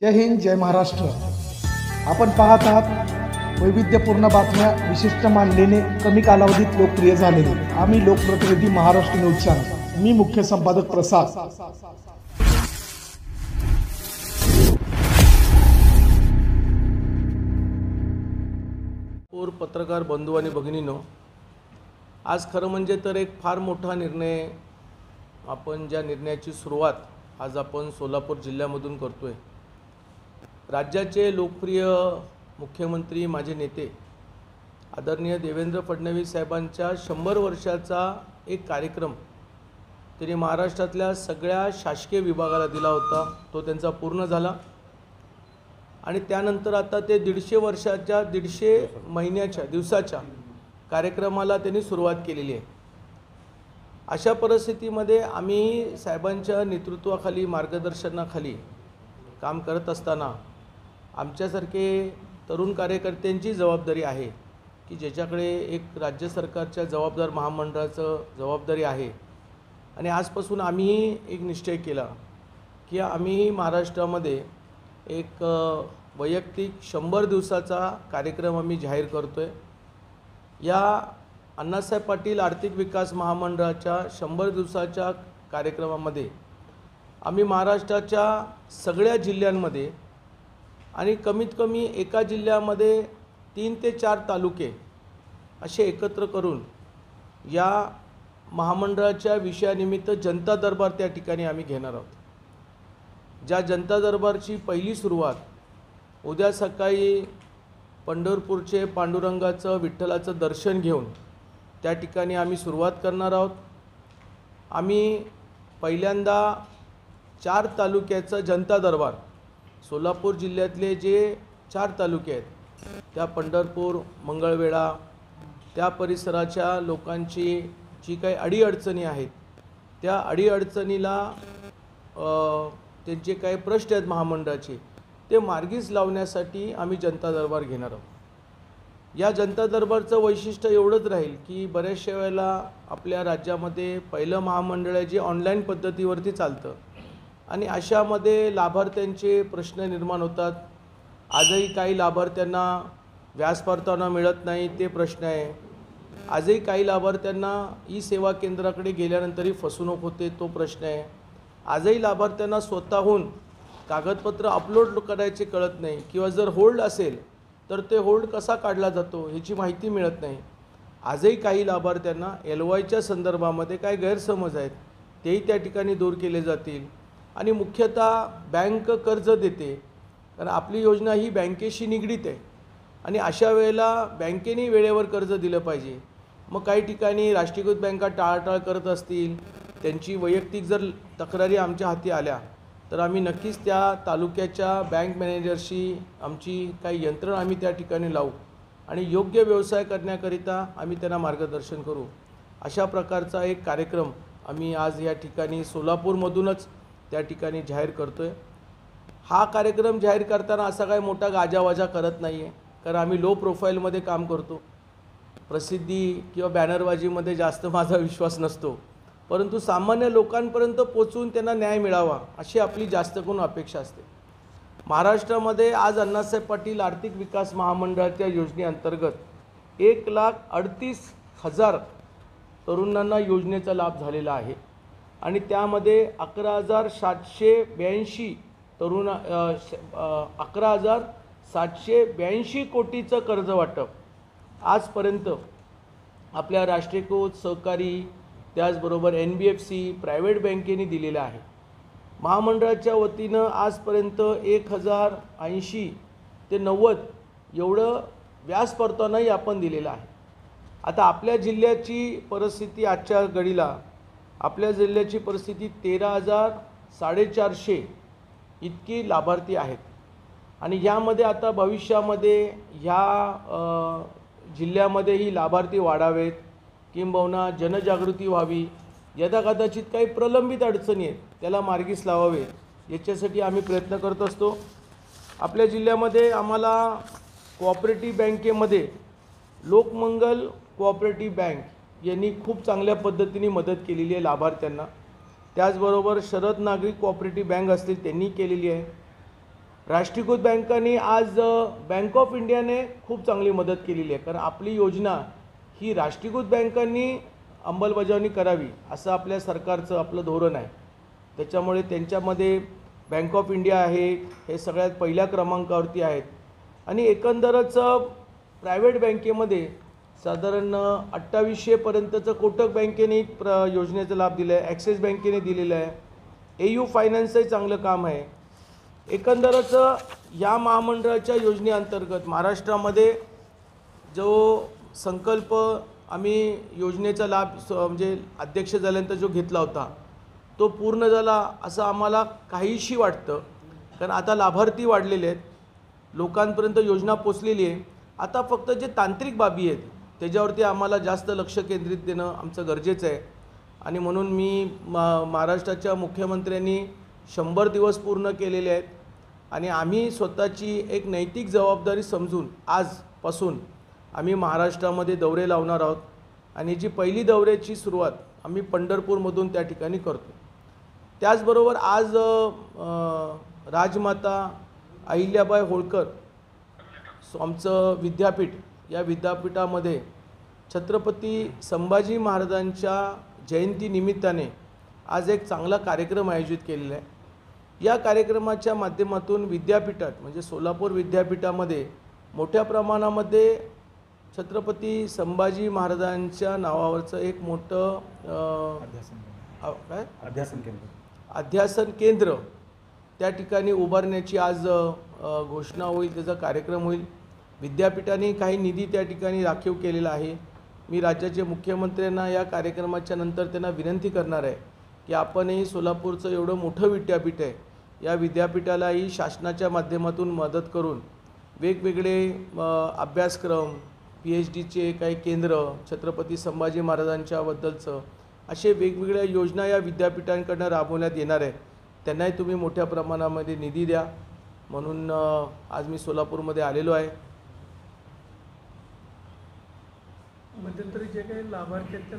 जय हिंद, जय महाराष्ट्र। आपण पाहत आहात वैविध्यपूर्ण बातम्या, विशिष्ट मानलेले, कमी कालावधीत लोकप्रिय झालेले। आम्ही लोकप्रतिनिधी महाराष्ट्र न्यूज चॅनल। मी मुख्य संपादक प्रसाद। पत्रकार बंधू आणि भगिनींनो, आज खरं म्हणजे तर एक फार मोठा निर्णय, आपण ज्या निर्णयाची सुरुवात आज आपण सोलापूर जिल्ह्यामधून करतोय। राज्याचे लोकप्रिय मुख्यमंत्री, माझे नेते आदरणीय देवेंद्र फडणवीस साहेबांच्या 100 वर्षाचा एक कार्यक्रम त्यांनी महाराष्ट्रातल्या सगळ्या शासकीय विभागाला दिला होता। तो त्यांचा पूर्ण झाला आणि त्यानंतर आता ते 150 वर्षाच्या 150 महिन्याच्या दिवसाच्या कार्यक्रमाला त्यांनी सुरुवात केलेली आहे। अशा परिस्थितीमध्ये आम्ही साहेबांच्या नेतृत्वाखाली, मार्गदर्शनाखाली काम करत असताना आमच्यासारखे तरुण कार्यकर्त्यांची जबाबदारी आहे की ज्याच्याकडे एक राज्य सरकारच्या जबाबदार महामंडळाचं जबाबदारी आहे। आणि आजपासून आम्ही एक निश्चय केला की आम्ही महाराष्ट्रामध्ये एक वैयक्तिक 100 दिवसाचा कार्यक्रम आम्ही जाहीर करतोय। या अण्णासाहेब पाटील आर्थिक विकास महामंडळाच्या 100 दिवसाच्या कार्यक्रमामध्ये आम्ही महाराष्ट्राच्या सगळ्या जिल्ह्यांमध्ये आणि कमीत कमी एका जिल्ह्यामध्ये 3 ते 4 तालुके असे एकत्र करून या महामंडळाच्या विषयानिमित्त जनता दरबार त्या ठिकाणी आम्ही घेणार आहोत। ज्या जनता दरबारची पहिली सुरुवात उद्या सकाळी पंढरपूरचे पांडुरंगाचं, विठ्ठलाचं दर्शन घेऊन त्या ठिकाणी आम्ही सुरुवात करणार आहोत। आम्ही पहिल्यांदा 4 तालुक्याचा जनता दरबार, सोलापूर जिल्ह्यातले जे 4 तालुके आहेत त्या पंढरपूर, मंगळवेढा, त्या परिसराच्या लोकांची जी काही अडीअडचणी आहेत त्या अडीअडचणीला त्यांचे काही प्रश्न आहेत महामंडळाचे, ते मार्गीच लावण्यासाठी आम्ही जनता दरबार घेणार आहोत। या जनता दरबारचं वैशिष्ट्य एवढंच राहील की बऱ्याचशा वेळेला आपल्या राज्यामध्ये पहिलं महामंडळ आहे जे ऑनलाईन पद्धतीवरती चालतं आणि अशामध्ये लाभार्थ्यांचे प्रश्न निर्माण होतात। आजही काही लाभार्थ्यांना व्याज परतावा मिळत नाही, ते प्रश्न आहे। आजही काही लाभार्थ्यांना ई सेवा केंद्राकडे गेल्यानंतरही फसवणूक होते, तो प्रश्न आहे। आजही लाभार्थ्यांना स्वतःहून कागदपत्र अपलोड करायचे कळत नाही किंवा जर होल्ड असेल तर ते होल्ड कसा काढला जातो ह्याची माहिती मिळत नाही। आजही काही लाभार्थ्यांना LYच्या संदर्भामध्ये काय गैरसमज आहेत तेही त्या ठिकाणी दूर केले जातील। आणि मुख्यतः बँक कर्ज देते, कारण आपली योजना ही बँकेशी निगडीत आहे आणि अशा वेळेला बँकेने वेळेवर कर्ज दिलं पाहिजे। मग काही ठिकाणी राष्ट्रीयकृत बँका टाळाटाळ करत असतील, त्यांची वैयक्तिक जर तक्रारी आमच्या हाती आल्या तर आम्ही नक्कीच त्या तालुक्याच्या बँक मॅनेजरशी आमची काही यंत्रणा आम्ही त्या ठिकाणी लावू आणि योग्य व्यवसाय करण्याकरिता आम्ही त्यांना मार्गदर्शन करू। अशा प्रकारचा एक कार्यक्रम आम्ही आज या ठिकाणी सोलापूरमधूनच त्या ठिकाणी जाहीर करतोय। हा कार्यक्रम जाहीर करताना असा काही मोठा गाजावाजा करत नाही आहे, कारण आम्ही लो प्रोफाईलमध्ये काम करतो। प्रसिद्धी किंवा बॅनरबाजीमध्ये जास्त माझा विश्वास नसतो, परंतु सामान्य लोकांपर्यंत पोचून त्यांना न्याय मिळावा अशी आपली जास्त करून अपेक्षा असते। महाराष्ट्रामध्ये आज अण्णासाहेब पाटील आर्थिक विकास महामंडळाच्या योजनेअंतर्गत 1,38,000 तरुणांना योजनेचा लाभ झालेला आहे आणि त्यामध्ये 11,782 तरुण 11,782 कोटीचं कर्ज वाटप आजपर्यंत आपल्या राष्ट्रीयकृत, सहकारी, त्याचबरोबर NBFC, प्रायव्हेट बँकेने दिलेलं आहे। महामंडळाच्या वतीनं आजपर्यंत 1,080 ते 90 एवढं व्याज परतावाही आपण दिलेलं आहे। आता आपल्या जिल्ह्याची परिस्थिती, आजच्या घडीला आपल्या जिल्ह्याची परिस्थिती 13,450 इतकी लाभार्थी आहेत आणि यामध्ये आता भविष्यामध्ये ह्या जिल्ह्यामध्ये ही लाभार्थी वाढावेत, किंबहुना जनजागृती व्हावी, यदाकदाचित काही प्रलंबित अडचणी आहेत त्याला मार्गीच लावावे, याच्यासाठी आम्ही प्रयत्न करत असतो। आपल्या जिल्ह्यामध्ये आम्हाला कोऑपरेटिव्ह बँकेमध्ये लोकमंगल कोऑपरेटिव्ह बँक यांनी खूप चांगल्या पद्धतीने मदत केलेली आहे लाभार्थ्यांना। त्याचबरोबर शरद नागरिक कोऑपरेटिव्ह बँक असतील त्यांनी केलेली आहे। राष्ट्रीयकृत बँकांनी आज बँक ऑफ इंडियाने खूप चांगली मदत केलेली आहे, कारण आपली योजना ही राष्ट्रीयकृत बँकांनी अंमलबजावणी करावी असं आपल्या सरकारचं आपलं धोरण आहे. त्याच्यामुळे त्यांच्यामध्ये बँक ऑफ इंडिया आहे, हे सगळ्यात पहिल्या क्रमांकावरती आहेत. आणि एकंदरच प्रायव्हेट बँकेमध्ये साधारण 2800पर्यंतचं कोटक बँकेने योजनेचा लाभ दिला आहे, ॲक्सिस बँकेने दिलेला आहे, AU फायनान्सचंही चांगलं काम आहे. एकंदरच या महामंडळाच्या योजनेअंतर्गत महाराष्ट्रामध्ये जो संकल्प आम्ही योजनेचा लाभ म्हणजे अध्यक्ष झाल्यानंतर जो घेतला होता तो पूर्ण झाला असं आम्हाला काहीशी वाटतं, कारण आता लाभार्थी वाढलेले आहेत, लोकांपर्यंत योजना पोचलेली आहे. आता फक्त जे तांत्रिक बाबी आहेत त्याच्यावरती आम्हाला जास्त लक्ष केंद्रित देणं आमचं गरजेचं आहे. आणि म्हणून मी महाराष्ट्राच्या मुख्यमंत्र्यांनी 100 दिवस पूर्ण केलेले आहेत आणि आम्ही स्वतःची एक नैतिक जबाबदारी समजून आजपासून आम्ही महाराष्ट्रामध्ये दौरे लावणार आहोत. आणि जी पहिली दौऱ्याची सुरुवात आम्ही पंढरपूरमधून त्या ठिकाणी करतो. त्याचबरोबर आज राजमाता अहिल्याबाई होळकर आमचं विद्यापीठ, या विद्यापीठामध्ये छत्रपती संभाजी महाराजांच्या जयंतीनिमित्ताने आज एक चांगला कार्यक्रम आयोजित केलेला आहे. या कार्यक्रमाच्या माध्यमातून विद्यापीठात म्हणजे सोलापूर विद्यापीठामध्ये मोठ्या प्रमाणामध्ये छत्रपती संभाजी महाराजांच्या नावावरचं एक मोठं अध्यासन केंद्र त्या ठिकाणी उभारण्याची आज घोषणा होईल, त्याचा कार्यक्रम होईल. विद्यापीठाने काही निधी त्या ठिकाणी राखीव केलेला आहे. मी राज्याचे मुख्यमंत्र्यांना या कार्यक्रमाच्या नंतर त्यांना विनंती करणार आहे की आपणही सोलापूरचं एवढं मोठं विद्यापीठ आहे, या विद्यापीठालाही शासनाच्या माध्यमातून मदत करून वेगवेगळे अभ्यासक्रम, PhDचे काही केंद्र, छत्रपती संभाजी महाराजांच्याबद्दलचं असे वेगवेगळ्या योजना या विद्यापीठांकडून राबवण्यात येणार आहे. त्यांनाही तुम्ही मोठ्या प्रमाणामध्ये निधी द्या म्हणून आज मी सोलापूरमध्ये आलेलो आहे. मध्यंतरी जे काही लाभार्थी आहेत त्या